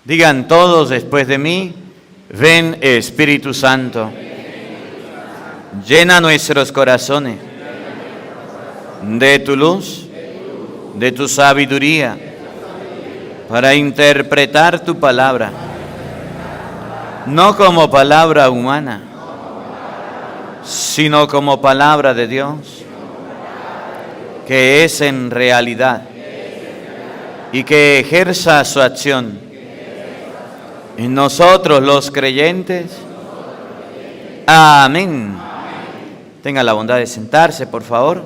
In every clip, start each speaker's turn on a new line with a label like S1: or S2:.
S1: Digan todos después de mí, ven Espíritu Santo, llena nuestros corazones de tu luz, de tu sabiduría, para interpretar tu palabra, no como palabra humana, sino como palabra de Dios, que es en realidad, y que ejerza su acción en nosotros los creyentes. Amén. Tenga la bondad de sentarse, por favor.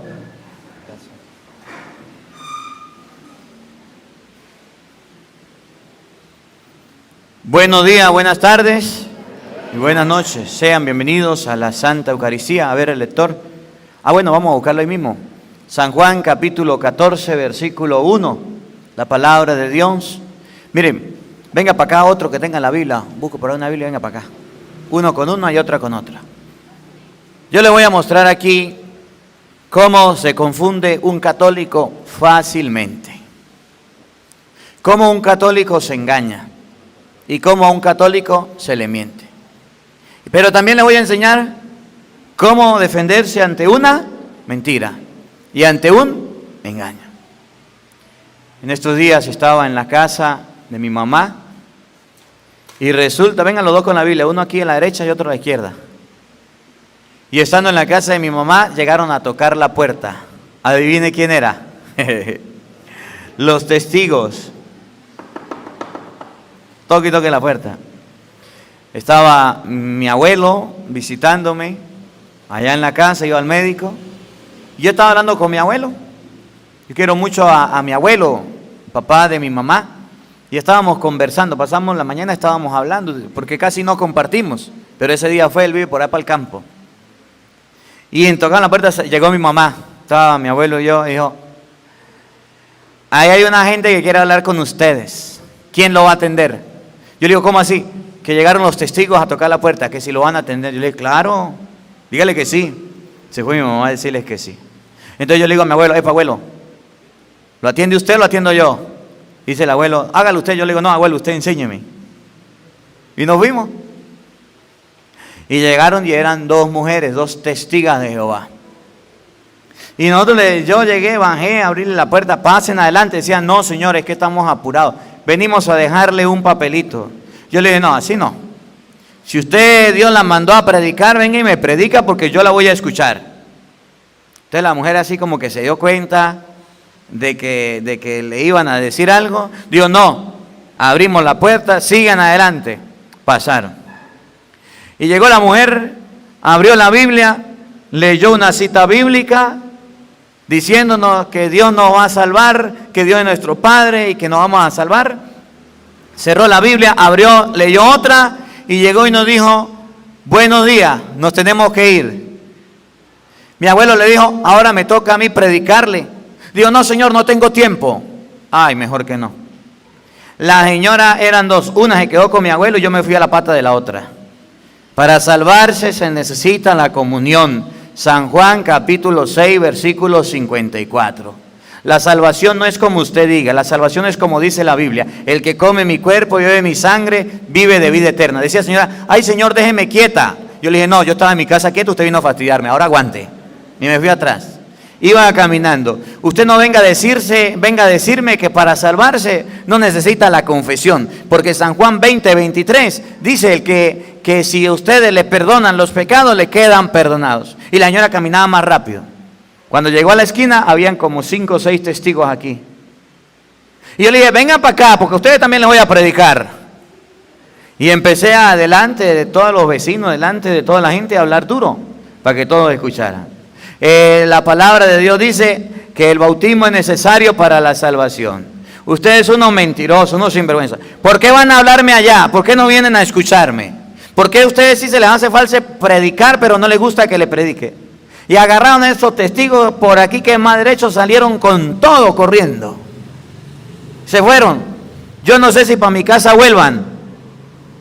S1: Buenos días, buenas tardes y buenas noches. Sean bienvenidos a la Santa Eucaristía. A ver el lector. Bueno, vamos a buscarlo ahí mismo. San Juan capítulo 14, versículo 1. La palabra de Dios. Miren, venga para acá otro que tenga la Biblia. Busco por ahí una Biblia, venga para acá. Uno con una y otra con otra. Yo le voy a mostrar aquí cómo se confunde un católico fácilmente. Cómo un católico se engaña. Y cómo a un católico se le miente. Pero también le voy a enseñar cómo defenderse ante una mentira y ante un engaño. En estos días estaba en la casa de mi mamá y resulta, vengan los dos con la Biblia, uno aquí a la derecha y otro a la izquierda. Y estando en la casa de mi mamá, llegaron a tocar la puerta. Adivine quién era. Los testigos. Toque y toque la puerta. Estaba mi abuelo visitándome allá en la casa, iba al médico. Y yo estaba hablando con mi abuelo. Yo quiero mucho a mi abuelo, papá de mi mamá. Y estábamos conversando, pasamos la mañana, estábamos hablando, porque casi no compartimos. Pero ese día él vive por ahí para el campo. Y en tocar la puerta llegó mi mamá. Estaba mi abuelo y yo, y dijo, ahí hay una gente que quiere hablar con ustedes. ¿Quién lo va a atender? Yo le digo, ¿cómo así? Que llegaron los testigos a tocar la puerta, que si lo van a atender. Yo le digo, claro, dígale que sí. Se fue mi mamá a decirles que sí. Entonces yo le digo a mi abuelo, abuelo, ¿lo atiende usted o lo atiendo yo? Dice el abuelo, hágalo usted. Yo le digo, no, abuelo, usted enséñeme. Y nos fuimos. Y llegaron y eran dos mujeres, dos testigas de Jehová. Y yo llegué, bajé, abrirle la puerta, pasen adelante. Decían, no, señor, es que estamos apurados. Venimos a dejarle un papelito. Yo le dije, no, así no. Si usted, Dios la mandó a predicar, venga y me predica porque yo la voy a escuchar. Entonces la mujer así como que se dio cuenta de que le iban a decir algo. Dijo, no, abrimos la puerta, sigan adelante. Pasaron. Y llegó la mujer, abrió la Biblia, leyó una cita bíblica, diciéndonos que Dios nos va a salvar, que Dios es nuestro Padre y que nos vamos a salvar. Cerró la Biblia, abrió, leyó otra y llegó y nos dijo, buenos días, nos tenemos que ir. Mi abuelo le dijo, ahora me toca a mí predicarle. Dijo, no señor, no tengo tiempo. Ay, mejor que no. La señora eran dos, una se quedó con mi abuelo y yo me fui a la pata de la otra. Para salvarse se necesita la comunión. San Juan capítulo 6, versículo 54. La salvación no es como usted diga, la salvación es como dice la Biblia. El que come mi cuerpo y bebe mi sangre, vive de vida eterna. Decía la señora, ay señor, déjeme quieta. Yo le dije, no, yo estaba en mi casa quieto, usted vino a fastidiarme, ahora aguante. Y me fui atrás. Iba caminando. Usted no venga a decirme que para salvarse no necesita la confesión. Porque San Juan 20, 23 dice que si ustedes le perdonan los pecados, le quedan perdonados. Y la señora caminaba más rápido. Cuando llegó a la esquina, habían como 5 o 6 testigos aquí. Y yo le dije, vengan para acá, porque a ustedes también les voy a predicar. Y empecé delante de todos los vecinos, delante de toda la gente, a hablar duro, para que todos escucharan. La palabra de Dios dice que el bautismo es necesario para la salvación. Ustedes son unos mentirosos, unos sinvergüenza. ¿Por qué van a hablarme allá? ¿Por qué no vienen a escucharme? ¿Por qué a ustedes sí se les hace falso predicar, pero no les gusta que le predique? Y agarraron a estos testigos por aquí que más derecho, salieron con todo corriendo. Se fueron. Yo no sé si para mi casa vuelvan,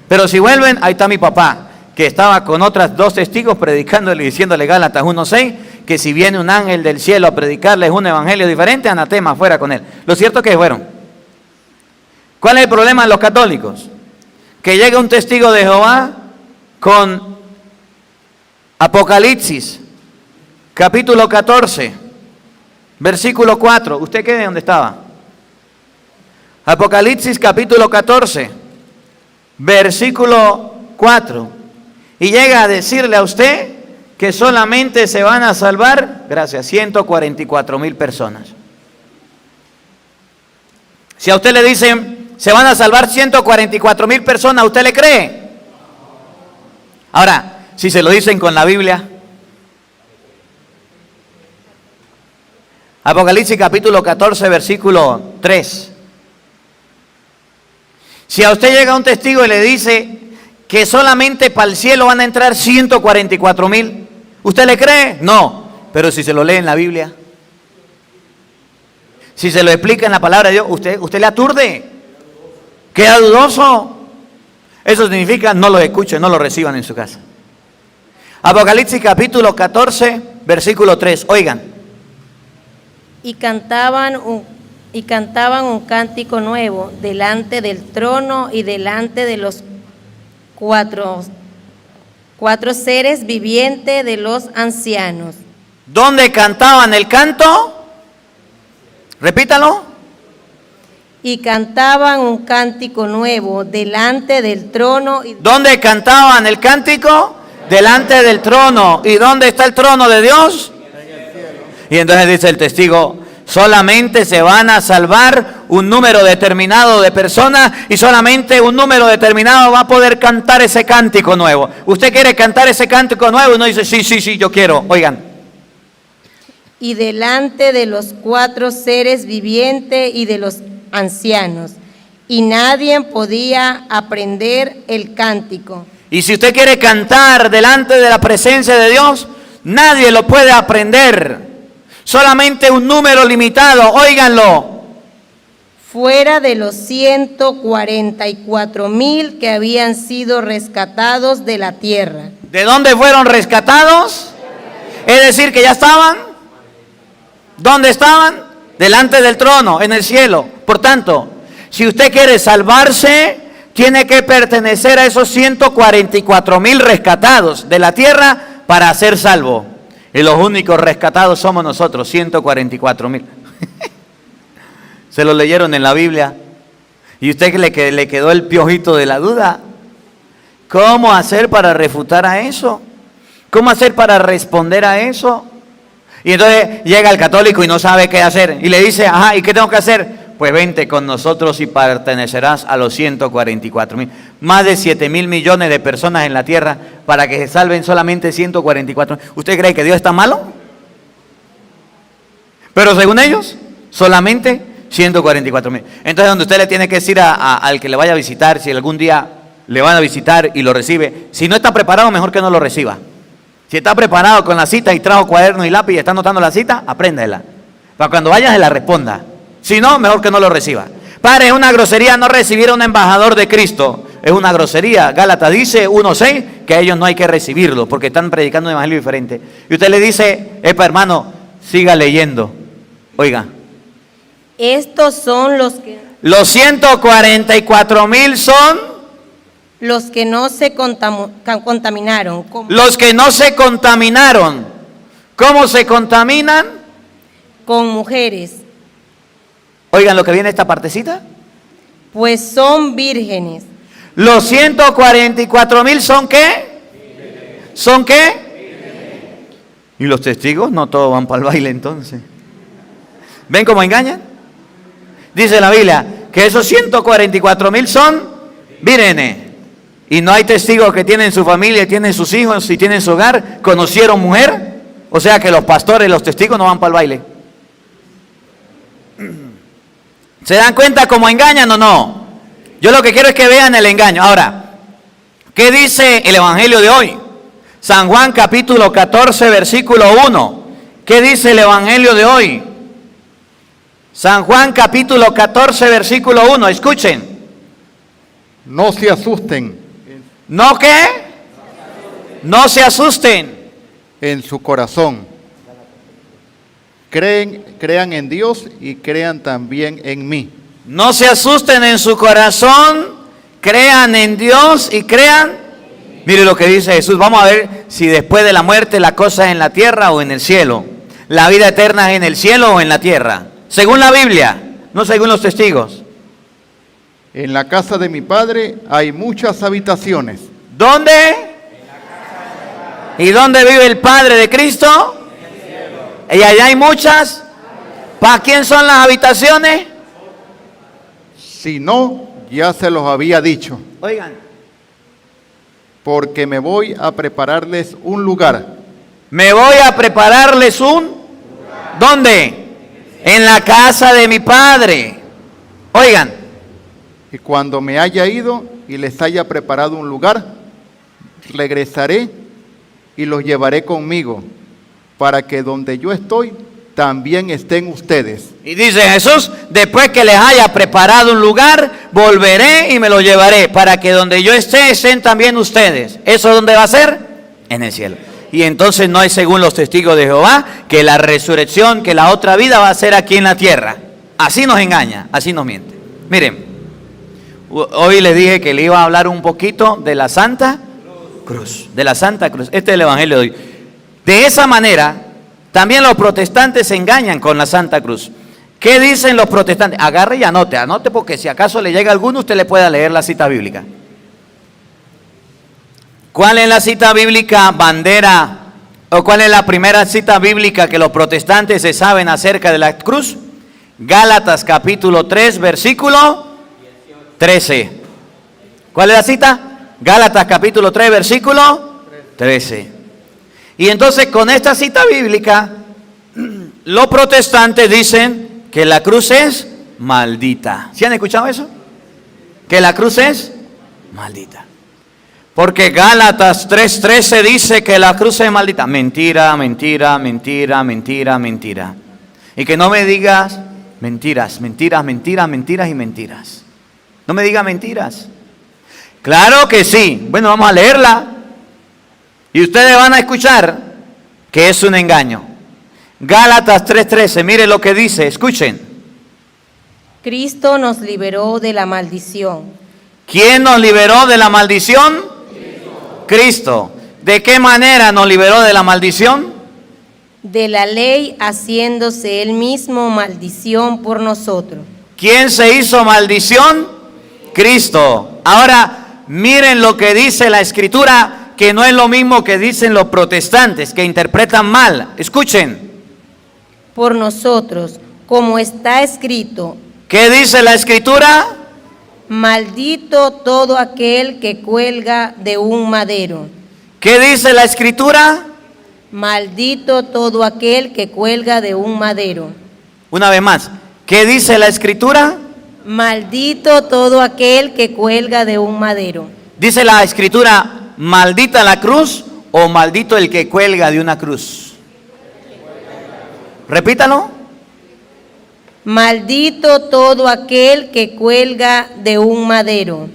S1: pero si vuelven, ahí está mi papá, que estaba con otras 2 testigos predicándole y diciéndole Gálatas 1:6, que si viene un ángel del cielo a predicarles un evangelio diferente, anatema, fuera con él. Lo cierto es que fueron. ¿Cuál es el problema de los católicos? Que llega un testigo de Jehová con Apocalipsis, capítulo 14, versículo 4. ¿Usted qué de dónde estaba? Apocalipsis, capítulo 14, versículo 4. Y llega a decirle a usted que solamente se van a salvar, gracias, 144,000 personas. Si a usted le dicen, se van a salvar 144,000 personas, ¿usted le cree? Ahora, si se lo dicen con la Biblia. Apocalipsis capítulo 14, versículo 3. Si a usted llega un testigo y le dice que solamente para el cielo van a entrar 144,000, ¿usted le cree? No. Pero si se lo lee en la Biblia, si se lo explica en la palabra de Dios, usted le aturde. Queda dudoso. Eso significa no lo escuchen, no lo reciban en su casa. Apocalipsis capítulo 14, versículo 3. Oigan.
S2: Y cantaban un cántico nuevo delante del trono y delante de los cuatro seres vivientes de los ancianos.
S1: ¿Dónde cantaban el canto? Repítalo.
S2: Y cantaban un cántico nuevo delante del trono.
S1: ¿Dónde cantaban el cántico? Delante del trono. ¿Y dónde está el trono de Dios? Y entonces dice el testigo, solamente se van a salvar un número determinado de personas y solamente un número determinado va a poder cantar ese cántico nuevo. ¿Usted quiere cantar ese cántico nuevo? Y uno dice, sí, yo quiero. Oigan.
S2: Y delante de los cuatro seres vivientes y de los ancianos. Y nadie podía aprender el cántico.
S1: Y si usted quiere cantar delante de la presencia de Dios, nadie lo puede aprender. Solamente un número limitado, óiganlo.
S2: Fuera de los 144,000 que habían sido rescatados de la tierra.
S1: ¿De dónde fueron rescatados? Es decir, que ya estaban. ¿Dónde estaban? Delante del trono, en el cielo. Por tanto, si usted quiere salvarse, tiene que pertenecer a esos 144,000 rescatados de la tierra para ser salvo. Y los únicos rescatados somos nosotros, 144,000. Se lo leyeron en la Biblia. ¿Y usted le quedó el piojito de la duda? ¿Cómo hacer para refutar a eso? ¿Cómo hacer para responder a eso? Y entonces llega el católico y no sabe qué hacer. Y le dice, ajá, ¿y qué tengo que hacer? Pues vente con nosotros y pertenecerás a los 144,000. Más de 7,000 millones de personas en la tierra para que se salven solamente 144,000. ¿Usted cree que Dios está malo? Pero según ellos, solamente 144,000. Entonces, donde usted le tiene que decir al que le vaya a visitar, si algún día le van a visitar y lo recibe, si no está preparado, mejor que no lo reciba. Si está preparado con la cita y trajo cuaderno y lápiz y está anotando la cita, apréndela. Para cuando vaya se la responda. Si no, mejor que no lo reciba. Padre, es una grosería no recibir a un embajador de Cristo. Es una grosería. Gálatas dice 1:6 que a ellos no hay que recibirlo porque están predicando un evangelio diferente. Y usted le dice, epa hermano, siga leyendo. Oiga.
S2: Estos son los que...
S1: Los 144,000 son...
S2: Los que no se contaminaron.
S1: Los que no se contaminaron. ¿Cómo se contaminan?
S2: Con mujeres.
S1: Oigan lo que viene esta partecita.
S2: Pues son vírgenes.
S1: Los 144,000 son ¿qué? ¿Son qué? ¿Y los testigos? No todos van para el baile entonces. ¿Ven cómo engañan? Dice la Biblia que esos 144,000 son vírgenes. Y no hay testigos que tienen su familia, tienen sus hijos y tienen su hogar, conocieron mujer. O sea que los pastores, los testigos no van para el baile. ¿Se dan cuenta cómo engañan o no? Yo lo que quiero es que vean el engaño. Ahora, ¿qué dice el evangelio de hoy? San Juan capítulo 14 versículo 1. ¿Qué dice el evangelio de hoy? San Juan capítulo 14 versículo 1. Escuchen.
S3: No se asusten.
S1: ¿No qué? No se asusten.
S3: En su corazón. Crean en Dios y crean también en mí.
S1: No se asusten en su corazón, crean en Dios y crean. Mire lo que dice Jesús. Vamos a ver si después de la muerte la cosa es en la tierra o en el cielo. La vida eterna es en el cielo o en la tierra. Según la Biblia, no según los testigos.
S3: En la casa de mi Padre hay muchas habitaciones.
S1: ¿Dónde? ¿Y dónde vive el Padre de Cristo? Y allá hay muchas. ¿Para quién son las habitaciones?
S3: Si no, ya se los había dicho.
S1: Oigan.
S3: Porque me voy a prepararles un lugar.
S1: Me voy a prepararles un... ¿Dónde? En la casa de mi Padre. Oigan.
S3: Y cuando me haya ido y les haya preparado un lugar, regresaré y los llevaré conmigo, para que donde yo estoy, también estén ustedes.
S1: Y dice Jesús, después que les haya preparado un lugar, volveré y me lo llevaré, para que donde yo esté, estén también ustedes. ¿Eso dónde va a ser? En el cielo. Y entonces no es según los testigos de Jehová, que la resurrección, que la otra vida va a ser aquí en la tierra. Así nos engaña, así nos miente. Miren, hoy les dije que le iba a hablar un poquito de la Santa Cruz. De la Santa Cruz. Este es el Evangelio de hoy. De esa manera, también los protestantes se engañan con la Santa Cruz. ¿Qué dicen los protestantes? Agarre y anote porque si acaso le llega a alguno, usted le pueda leer la cita bíblica. ¿Cuál es la cita bíblica bandera? ¿O cuál es la primera cita bíblica que los protestantes se saben acerca de la cruz? Gálatas capítulo 3, versículo 13. ¿Cuál es la cita? Gálatas capítulo 3, versículo 13. Y entonces con esta cita bíblica, los protestantes dicen que la cruz es maldita. ¿Sí han escuchado eso? Que la cruz es maldita. Porque Gálatas 3:13 dice que la cruz es maldita. Mentira, mentira, mentira, mentira, mentira. Y que no me digas mentiras, mentiras, mentiras, mentiras y mentiras. No me digas mentiras. Claro que sí. Bueno, vamos a leerla. Y ustedes van a escuchar que es un engaño. Gálatas 3:13, mire lo que dice, escuchen.
S2: Cristo nos liberó de la maldición.
S1: ¿Quién nos liberó de la maldición? Cristo. ¿De qué manera nos liberó de la maldición?
S2: De la ley, haciéndose él mismo maldición por nosotros.
S1: ¿Quién se hizo maldición? Cristo. Ahora, miren lo que dice la Escritura, que no es lo mismo que dicen los protestantes, que interpretan mal. Escuchen.
S2: Por nosotros, como está escrito.
S1: ¿Qué dice la Escritura?
S2: Maldito todo aquel que cuelga de un madero.
S1: ¿Qué dice la Escritura?
S2: Maldito todo aquel que cuelga de un madero.
S1: Una vez más, ¿qué dice la Escritura?
S2: Maldito todo aquel que cuelga de un madero.
S1: Dice la Escritura, maldita la cruz o maldito el que cuelga de una cruz. Repítalo.
S2: Maldito todo aquel que cuelga de un madero.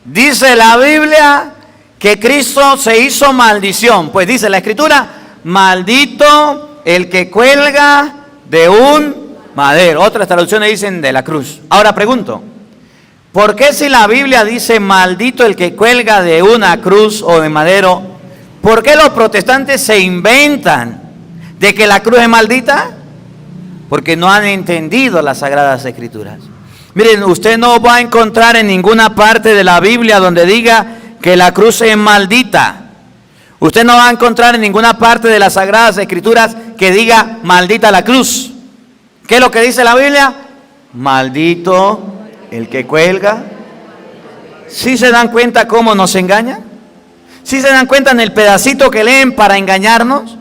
S1: Dice la Biblia que Cristo se hizo maldición. Pues dice la Escritura, maldito el que cuelga de un madero. Otras traducciones dicen de la cruz. Ahora pregunto, ¿por qué si la Biblia dice maldito el que cuelga de una cruz o de madero, por qué los protestantes se inventan de que la cruz es maldita? Porque no han entendido las Sagradas Escrituras. Miren, usted no va a encontrar en ninguna parte de la Biblia donde diga que la cruz es maldita. Usted no va a encontrar en ninguna parte de las Sagradas Escrituras que diga maldita la cruz. ¿Qué es lo que dice la Biblia? Maldito el que cuelga. ¿Sí se dan cuenta cómo nos engañan? ¿Sí se dan cuenta en el pedacito que leen para engañarnos?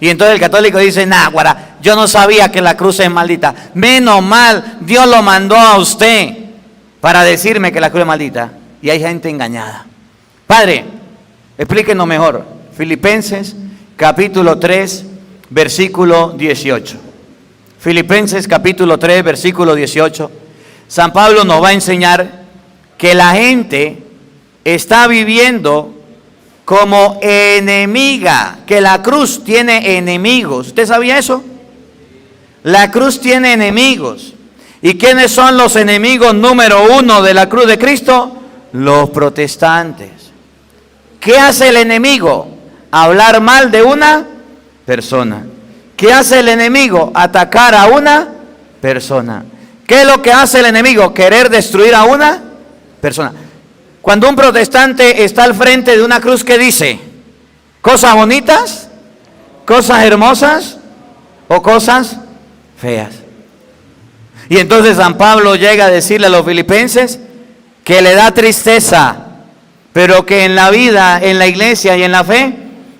S1: Y entonces el católico dice, nah, guara, yo no sabía que la cruz es maldita. Menos mal, Dios lo mandó a usted para decirme que la cruz es maldita. Y hay gente engañada. Padre, explíquenos mejor. Filipenses capítulo 3, versículo 18. Filipenses capítulo 3, versículo 18. San Pablo nos va a enseñar que la gente está viviendo como enemiga, que la cruz tiene enemigos. ¿Usted sabía eso? La cruz tiene enemigos. ¿Y quiénes son los enemigos número uno de la cruz de Cristo? Los protestantes. ¿Qué hace el enemigo? Hablar mal de una persona. ¿Qué hace el enemigo? Atacar a una persona. ¿Qué es lo que hace el enemigo? Querer destruir a una persona. Cuando un protestante está al frente de una cruz, ¿qué dice? ¿Cosas bonitas? ¿Cosas hermosas? ¿O cosas feas? Y entonces San Pablo llega a decirle a los filipenses que le da tristeza, pero que en la vida, en la iglesia y en la fe,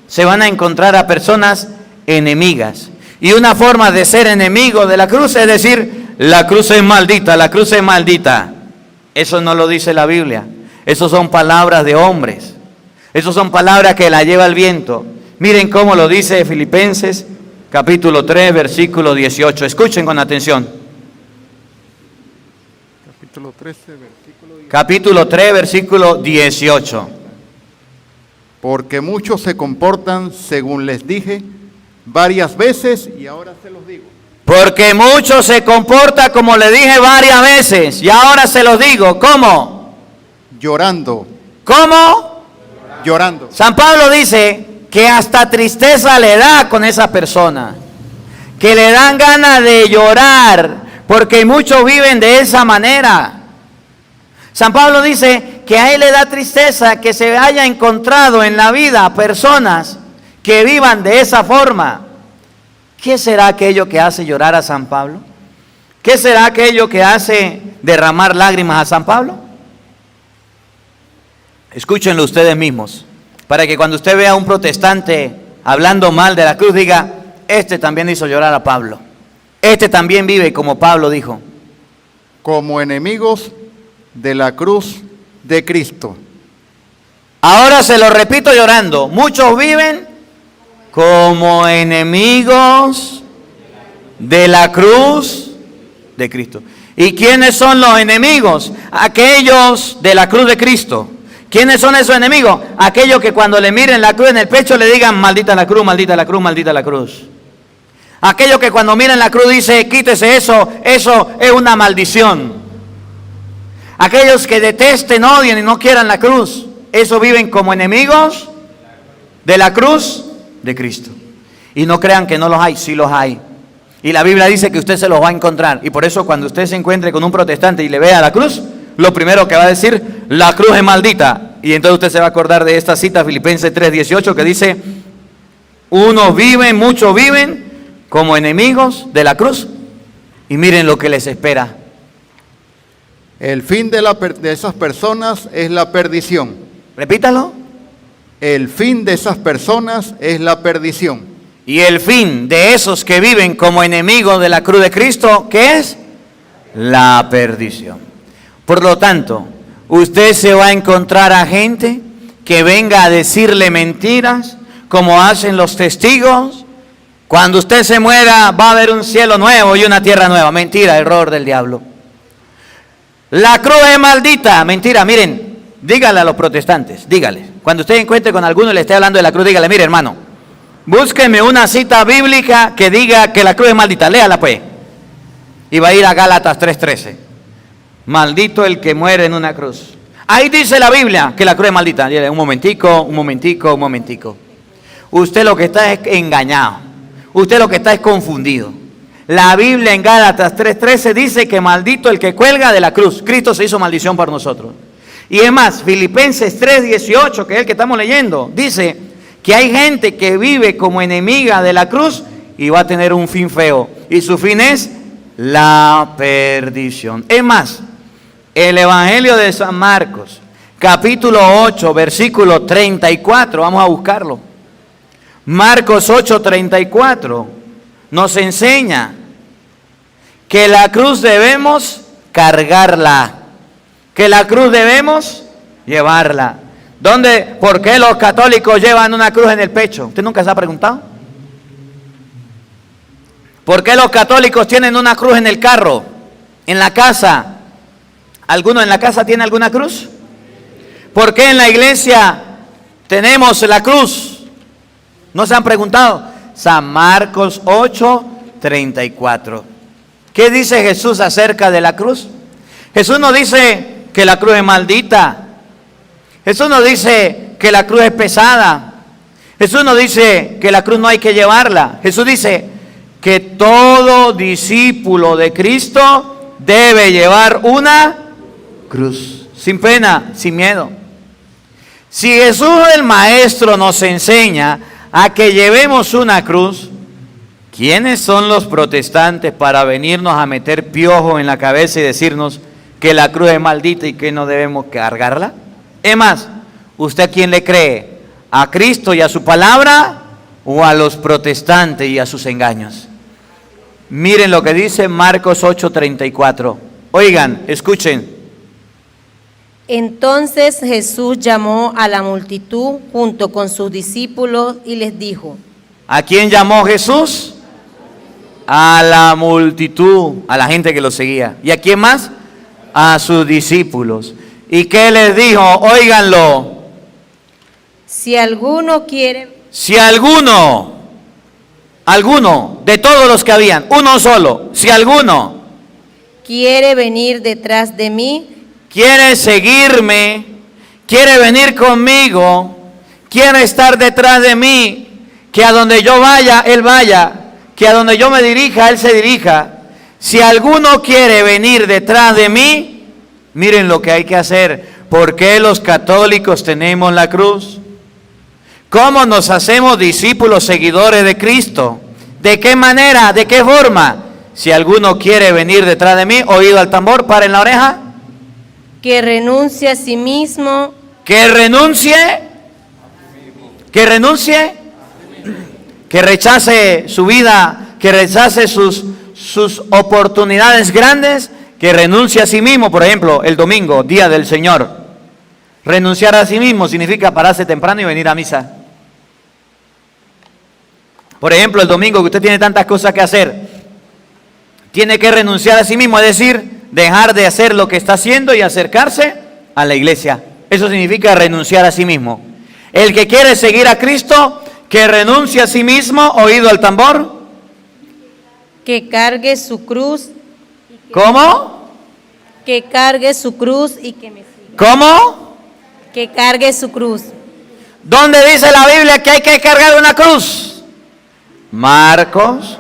S1: se van a encontrar a personas enemigas. Y una forma de ser enemigo de la cruz es decir, la cruz es maldita, la cruz es maldita. Eso no lo dice la Biblia. Eso son palabras de hombres. Eso son palabras que la lleva el viento. Miren cómo lo dice Filipenses, capítulo 3, versículo 18. Escuchen con atención. Capítulo 3, versículo 18.
S3: Porque muchos se comportan según les dije varias veces y ahora se los digo.
S1: Porque muchos se comportan como le dije varias veces y ahora se los digo. ¿Cómo?
S3: Llorando.
S1: ¿Cómo?
S3: Llorando.
S1: San Pablo dice que hasta tristeza le da con esa persona, que le dan ganas de llorar, porque muchos viven de esa manera. San Pablo dice que a él le da tristeza que se haya encontrado en la vida personas que vivan de esa forma. ¿Qué será aquello que hace llorar a San Pablo? ¿Qué será aquello que hace derramar lágrimas a San Pablo? Escúchenlo ustedes mismos, para que cuando usted vea a un protestante hablando mal de la cruz, diga, este también hizo llorar a Pablo. Este también vive como Pablo dijo.
S3: Como enemigos de la cruz de Cristo.
S1: Ahora se lo repito llorando. Muchos viven como enemigos de la cruz de Cristo. ¿Y quiénes son los enemigos? Aquellos de la cruz de Cristo. ¿Quiénes son esos enemigos? Aquellos que cuando le miren la cruz en el pecho le digan, maldita la cruz, maldita la cruz, maldita la cruz. Aquellos que cuando miran la cruz dice, quítese eso, eso es una maldición. Aquellos que detesten, odien y no quieran la cruz, esos viven como enemigos de la cruz de Cristo. Y no crean que no los hay, sí los hay. Y la Biblia dice que usted se los va a encontrar. Y por eso cuando usted se encuentre con un protestante y le vea la cruz, lo primero que va a decir, la cruz es maldita. Y entonces usted se va a acordar de esta cita, Filipenses 3:18, que dice, unos viven, muchos viven como enemigos de la cruz. Y miren lo que les espera.
S3: El fin de esas personas es la perdición.
S1: Repítalo.
S3: El fin de esas personas es la perdición.
S1: Y el fin de esos que viven como enemigos de la cruz de Cristo, ¿qué es? La perdición. Por lo tanto, usted se va a encontrar a gente que venga a decirle mentiras, como hacen los testigos. Cuando usted se muera va a haber un cielo nuevo y una tierra nueva. Mentira, error del diablo. La cruz es maldita. Mentira, miren, dígale a los protestantes, dígale. Cuando usted encuentre con alguno y le esté hablando de la cruz, dígale, mire hermano, búsqueme una cita bíblica que diga que la cruz es maldita. Léala pues. Y va a ir a Gálatas 3:13. Maldito el que muere en una cruz. Ahí dice la Biblia que la cruz es maldita. Dile, un momentico. Usted lo que está es engañado. Usted lo que está es confundido. La Biblia en Gálatas 3:13 dice que maldito el que cuelga de la cruz. Cristo se hizo maldición por nosotros. Y es más, Filipenses 3:18, que es el que estamos leyendo, dice que hay gente que vive como enemiga de la cruz y va a tener un fin feo. Y su fin es la perdición. Es más, el Evangelio de San Marcos, capítulo 8, versículo 34, vamos a buscarlo. Marcos 8:34 nos enseña que la cruz debemos cargarla, que la cruz debemos llevarla. ¿Por qué los católicos llevan una cruz en el pecho? ¿Usted nunca se ha preguntado? ¿Por qué los católicos tienen una cruz en el carro, en la casa? ¿Alguno en la casa tiene alguna cruz? ¿Por qué en la iglesia tenemos la cruz? ¿No se han preguntado? San Marcos 8:34. ¿Qué dice Jesús acerca de la cruz? Jesús no dice que la cruz es maldita. Jesús no dice que la cruz es pesada. Jesús no dice que la cruz no hay que llevarla. Jesús dice que todo discípulo de Cristo debe llevar una cruz, sin pena, sin miedo. Si Jesús el Maestro nos enseña a que llevemos una cruz, ¿quiénes son los protestantes para venirnos a meter piojo en la cabeza y decirnos que la cruz es maldita y que no debemos cargarla? Es más, ¿usted a quién le cree? ¿A Cristo y a su palabra o a los protestantes y a sus engaños? Miren lo que dice Marcos 8:34. Oigan, escuchen.
S2: Entonces Jesús llamó a la multitud junto con sus discípulos y les dijo.
S1: ¿A quién llamó Jesús? A la multitud, a la gente que lo seguía. ¿Y a quién más? A sus discípulos. ¿Y qué les dijo? Óiganlo.
S2: Si alguno quiere...
S1: Si alguno de todos los que habían, uno solo, si alguno
S2: quiere venir detrás de mí,
S1: quiere seguirme, quiere venir conmigo, quiere estar detrás de mí, que a donde yo vaya, Él vaya, que a donde yo me dirija, Él se dirija. Si alguno quiere venir detrás de mí, miren lo que hay que hacer. ¿Por qué los católicos tenemos la cruz? ¿Cómo nos hacemos discípulos seguidores de Cristo? ¿De qué manera? ¿De qué forma? Si alguno quiere venir detrás de mí, oído al tambor, paren la oreja.
S2: que renuncie a sí mismo,
S1: Que renuncie, que rechace su vida, que rechace sus oportunidades grandes, que renuncie a sí mismo. Por ejemplo, el domingo, día del Señor. Renunciar a sí mismo significa pararse temprano y venir a misa. Por ejemplo, el domingo que usted tiene tantas cosas que hacer, tiene que renunciar a sí mismo, es decir, dejar de hacer lo que está haciendo y acercarse a la iglesia. Eso significa renunciar a sí mismo. El que quiere seguir a Cristo, que renuncie a sí mismo, oído al tambor.
S2: que cargue su cruz,
S1: ¿Cómo?
S2: que cargue su cruz y que me siga.
S1: ¿Cómo?
S2: Que cargue su cruz.
S1: ¿Dónde dice la Biblia que hay que cargar una cruz? Marcos,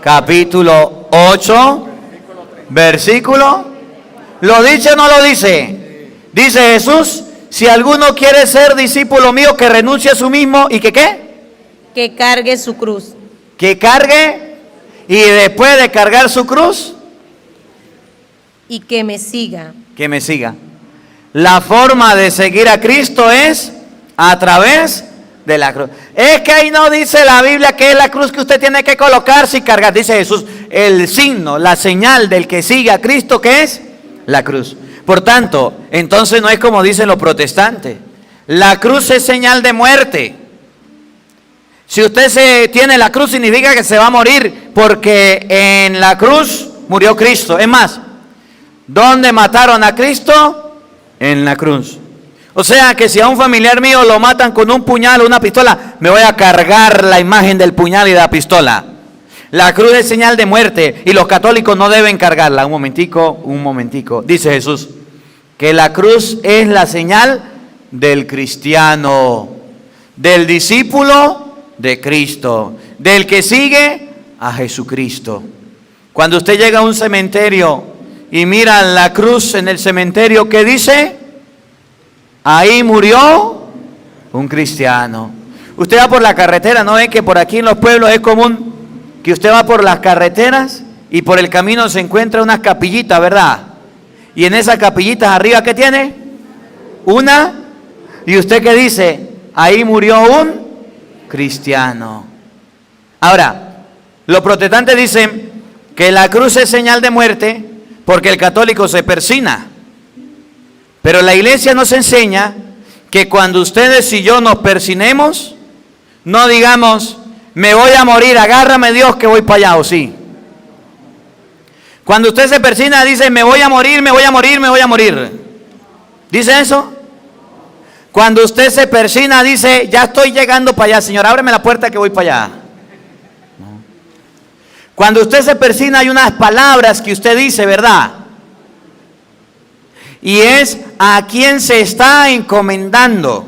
S1: capítulo 8, versículo. ¿Lo dice o no lo dice? Dice Jesús, si alguno quiere ser discípulo mío, que renuncie a sí mismo y que ¿qué?
S2: Que cargue su cruz.
S1: Que cargue, y después de cargar su cruz,
S2: Y que me siga.
S1: que me siga. La forma de seguir a Cristo es a través de la cruz. Es que ahí no dice la Biblia que es la cruz que usted tiene que colocarse y cargar. Dice Jesús, el signo, la señal del que sigue a Cristo, ¿qué es? La cruz. Por tanto, entonces no es como dicen los protestantes. La cruz es señal de muerte. Si usted tiene la cruz, significa que se va a morir, porque en la cruz murió Cristo. Es más, ¿dónde mataron a Cristo? En la cruz. O sea que si a un familiar mío lo matan con un puñal o una pistola, me voy a cargar la imagen del puñal y de la pistola. La cruz es señal de muerte y los católicos no deben cargarla. Un momentico. Dice Jesús que la cruz es la señal del cristiano, del discípulo de Cristo, del que sigue a Jesucristo. Cuando usted llega a un cementerio y mira la cruz en el cementerio, ¿qué dice? Ahí murió un cristiano. Usted va por la carretera, ¿no ve que por aquí en los pueblos es común que usted va por las carreteras y por el camino se encuentra unas capillitas, ¿verdad? Y en esas capillitas arriba, ¿qué tiene? Una. ¿Y usted qué dice? Ahí murió un cristiano. Ahora, los protestantes dicen que la cruz es señal de muerte porque el católico se persina. Pero la iglesia nos enseña que cuando ustedes y yo nos persinemos, no digamos, me voy a morir, agárrame Dios que voy para allá, o sí. Cuando usted se persina, dice, me voy a morir, me voy a morir, me voy a morir. ¿Dice eso? Cuando usted se persina, dice, ya estoy llegando para allá, Señor, ábreme la puerta que voy para allá. No. Cuando usted se persina hay unas palabras que usted dice, ¿verdad? Y es a quién se está encomendando.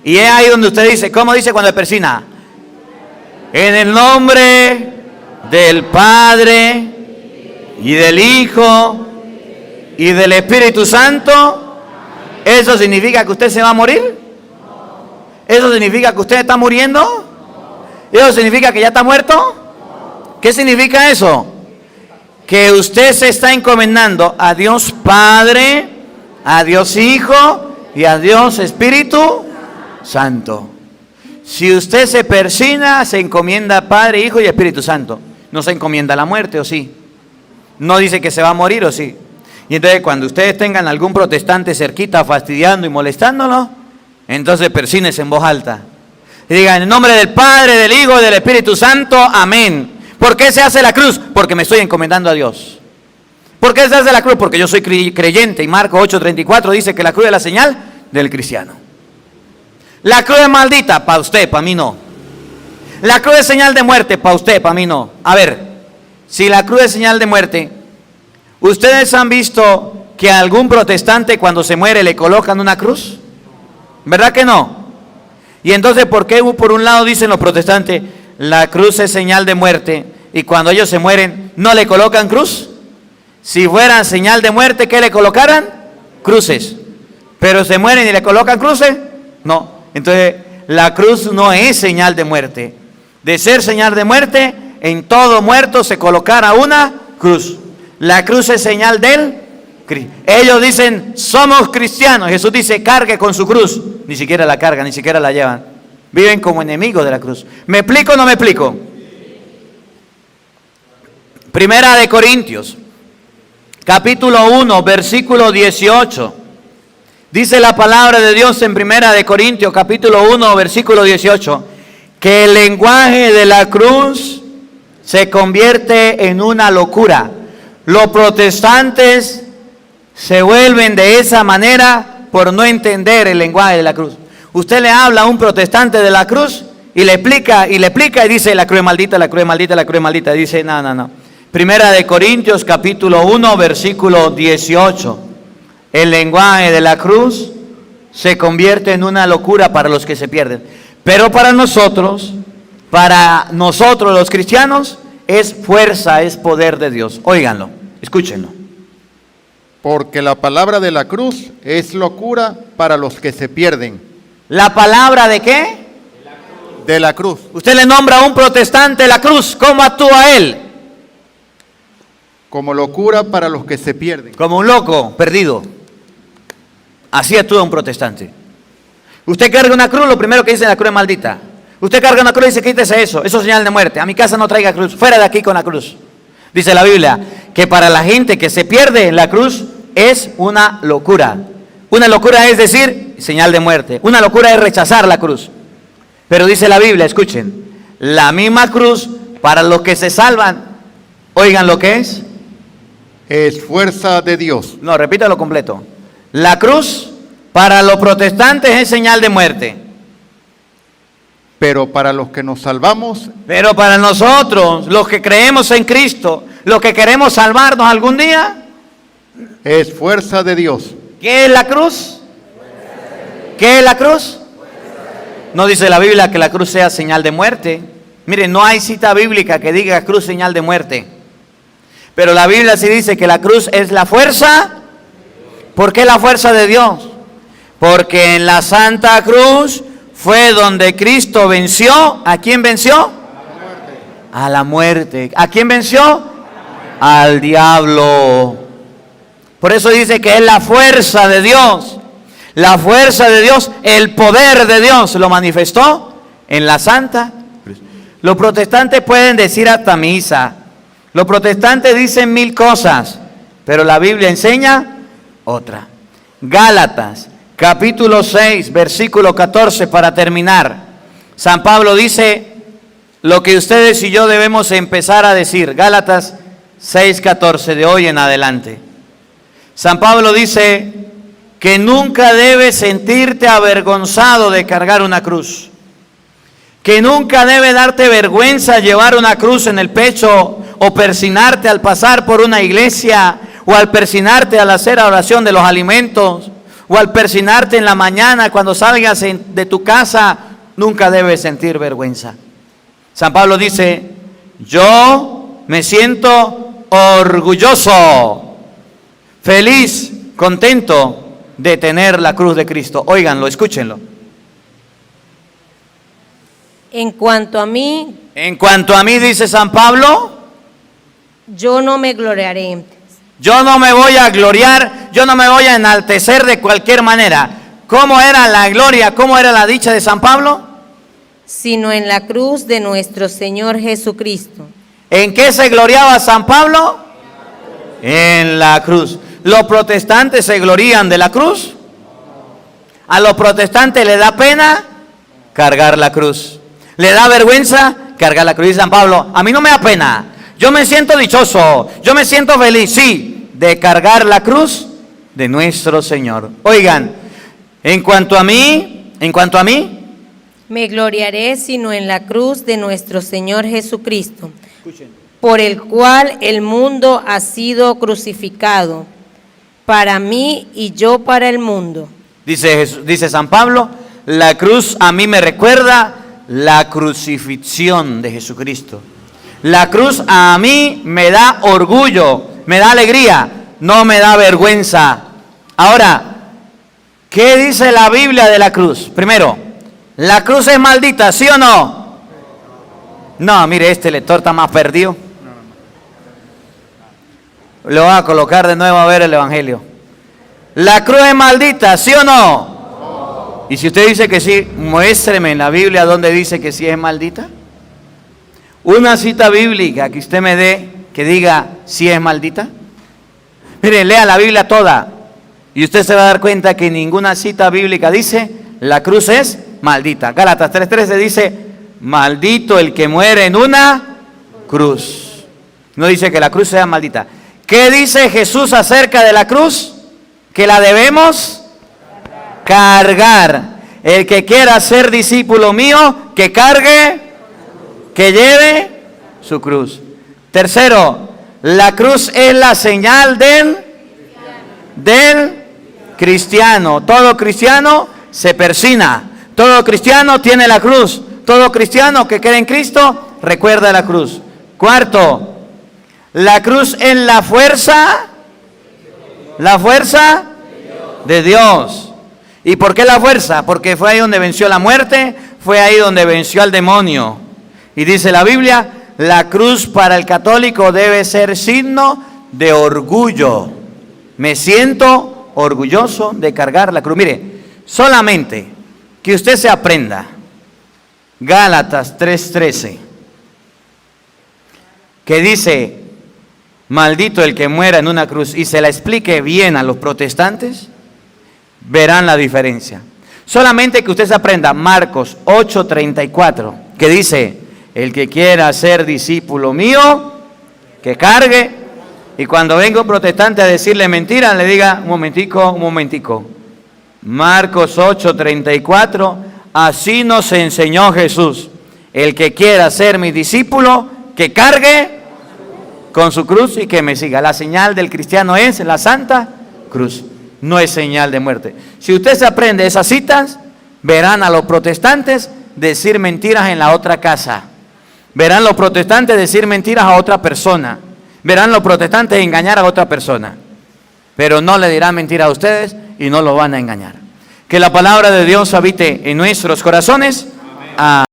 S1: Y es ahí donde usted dice, ¿cómo dice cuando se persina? En el nombre del Padre y del Hijo y del Espíritu Santo. ¿Eso significa que usted se va a morir? ¿Eso significa que usted está muriendo? ¿Eso significa que ya está muerto? ¿Qué significa eso? Que usted se está encomendando a Dios Padre, a Dios Hijo y a Dios Espíritu Santo. Si usted se persina, se encomienda a Padre, Hijo y Espíritu Santo. No se encomienda a la muerte, ¿o sí? No dice que se va a morir, ¿o sí? Y entonces cuando ustedes tengan algún protestante cerquita fastidiando y molestándolo, entonces persínese en voz alta. Y digan, en el nombre del Padre, del Hijo y del Espíritu Santo, amén. ¿Por qué se hace la cruz? Porque me estoy encomendando a Dios. ¿Por qué se hace la cruz? Porque yo soy creyente y Marcos 8:34 dice que la cruz es la señal del cristiano. La cruz es maldita, para usted, para mí no. La cruz es señal de muerte, para usted, para mí no. A ver, si la cruz es señal de muerte, ¿ustedes han visto que a algún protestante cuando se muere le colocan una cruz? ¿Verdad que no? Y entonces, ¿por qué por un lado dicen los protestantes, la cruz es señal de muerte, y cuando ellos se mueren no le colocan cruz? Si fueran señal de muerte, ¿qué le colocaran? Cruces. Pero se mueren y le colocan cruces, no. Entonces la cruz no es señal de muerte. De ser señal de muerte, en todo muerto se colocara una cruz. La cruz es señal del Cristo. Ellos dicen, somos cristianos. Jesús dice, cargue con su cruz. Ni siquiera la cargan, ni siquiera la llevan. Viven como enemigos de la cruz. ¿Me explico o no me explico? Primera de Corintios, capítulo 1, versículo 18. Dice la palabra de Dios en Primera de Corintios, capítulo 1, versículo 18, que el lenguaje de la cruz se convierte en una locura. Los protestantes se vuelven de esa manera por no entender el lenguaje de la cruz. Usted le habla a un protestante de la cruz y le explica y dice, la cruz es maldita, la cruz es maldita, la cruz es maldita. Dice, no. Primera de Corintios, capítulo 1, versículo 18. El lenguaje de la cruz se convierte en una locura para los que se pierden. Pero para nosotros los cristianos, es fuerza, es poder de Dios. Óiganlo, escúchenlo.
S3: Porque la palabra de la cruz es locura para los que se pierden.
S1: ¿La palabra de qué?
S3: De la cruz.
S1: Usted le nombra a un protestante la cruz, ¿cómo actúa él?
S3: Como locura para los que se pierden.
S1: Como un loco perdido. Así actúa un protestante. Usted carga una cruz, lo primero que dice, la cruz es maldita. Usted carga una cruz y dice, quítese eso es señal de muerte. A mi casa no traiga cruz, fuera de aquí con la cruz. Dice la Biblia que para la gente que se pierde, la cruz es una locura. Una locura es decir, señal de muerte. Una locura es rechazar la cruz. Pero dice la Biblia, escuchen, la misma cruz para los que se salvan, oigan lo que es.
S3: Es fuerza de Dios.
S1: No, repítalo completo. La cruz para los protestantes es señal de muerte.
S3: Pero para los que nos salvamos.
S1: Pero para nosotros, los que creemos en Cristo, los que queremos salvarnos algún día,
S3: es fuerza de Dios.
S1: ¿Qué es la cruz? ¿Qué es la cruz? No dice la Biblia que la cruz sea señal de muerte. Miren, no hay cita bíblica que diga cruz señal de muerte. Pero la Biblia sí dice que la cruz es la fuerza. ¿Por qué la fuerza de Dios? Porque en la Santa Cruz fue donde Cristo venció. ¿A quién venció? A la muerte. ¿A quién venció? Al diablo. Por eso dice que es la fuerza de Dios. La fuerza de Dios, el poder de Dios lo manifestó en la Santa Cruz. Los protestantes pueden decir hasta misa. Los protestantes dicen 1000 cosas, pero la Biblia enseña otra. Gálatas, capítulo 6, versículo 14, para terminar. San Pablo dice lo que ustedes y yo debemos empezar a decir. Gálatas 6, 14, de hoy en adelante. San Pablo dice que nunca debes sentirte avergonzado de cargar una cruz. que nunca debe darte vergüenza llevar una cruz en el pecho o persinarte al pasar por una iglesia o al persinarte al hacer la oración de los alimentos o al persinarte en la mañana cuando salgas de tu casa. Nunca debes sentir vergüenza. San Pablo dice, yo me siento orgulloso, feliz, contento de tener la cruz de Cristo. Óiganlo, escúchenlo.
S2: En cuanto a mí,
S1: dice San Pablo,
S2: yo no me gloriaré.
S1: Yo no me voy a gloriar, yo no me voy a enaltecer de cualquier manera. ¿Cómo era la gloria, cómo era la dicha de San Pablo?
S2: Sino en la cruz de nuestro Señor Jesucristo.
S1: ¿En qué se gloriaba San Pablo? En la cruz. ¿Los protestantes se glorían de la cruz? ¿A los protestantes les da pena cargar la cruz? ¿Le da vergüenza cargar la cruz? Dice San Pablo, a mí no me da pena. Yo me siento dichoso, yo me siento feliz, sí, de cargar la cruz de nuestro Señor. Oigan, en cuanto a mí,
S2: me gloriaré sino en la cruz de nuestro Señor Jesucristo, por el cual el mundo ha sido crucificado, para mí y yo para el mundo.
S1: Dice San Pablo, la cruz a mí me recuerda la crucifixión de Jesucristo. La cruz a mí me da orgullo, me da alegría, no me da vergüenza. Ahora, ¿qué dice la Biblia de la cruz? Primero, ¿la cruz es maldita, sí o no? No, mire, este lector está más perdido. Le voy a colocar de nuevo a ver el Evangelio. ¿La cruz es maldita, sí o no? Y si usted dice que sí, muéstreme en la Biblia donde dice que sí es maldita. Una cita bíblica que usted me dé que diga si es maldita. Mire, lea la Biblia toda y usted se va a dar cuenta que ninguna cita bíblica dice la cruz es maldita. Gálatas 3:13 dice, maldito el que muere en una cruz. No dice que la cruz sea maldita. ¿Qué dice Jesús acerca de la cruz? Que la debemos cargar. El que quiera ser discípulo mío, que cargue, que lleve su cruz. Tercero, la cruz es la señal del cristiano. Todo cristiano se persina. Todo cristiano tiene la cruz. Todo cristiano que cree en Cristo recuerda la cruz. Cuarto, la cruz es la fuerza de Dios. ¿Y por qué la fuerza? Porque fue ahí donde venció la muerte, fue ahí donde venció al demonio. Y dice la Biblia, la cruz para el católico debe ser signo de orgullo. Me siento orgulloso de cargar la cruz. Mire, solamente que usted se aprenda Gálatas 3:13, que dice, maldito el que muera en una cruz, y se la explique bien a los protestantes, verán la diferencia. Solamente que usted se aprenda Marcos 8:34, que dice, el que quiera ser discípulo mío, que cargue. Y cuando venga un protestante a decirle mentira, le diga, un momentico. Marcos 8:34, así nos enseñó Jesús. El que quiera ser mi discípulo, que cargue con su cruz y que me siga. La señal del cristiano es la Santa Cruz, no es señal de muerte. Si usted se aprende esas citas, verán a los protestantes decir mentiras en la otra casa. Verán los protestantes decir mentiras a otra persona. Verán los protestantes engañar a otra persona. Pero no le dirán mentiras a ustedes y no lo van a engañar. Que la palabra de Dios habite en nuestros corazones. Amén.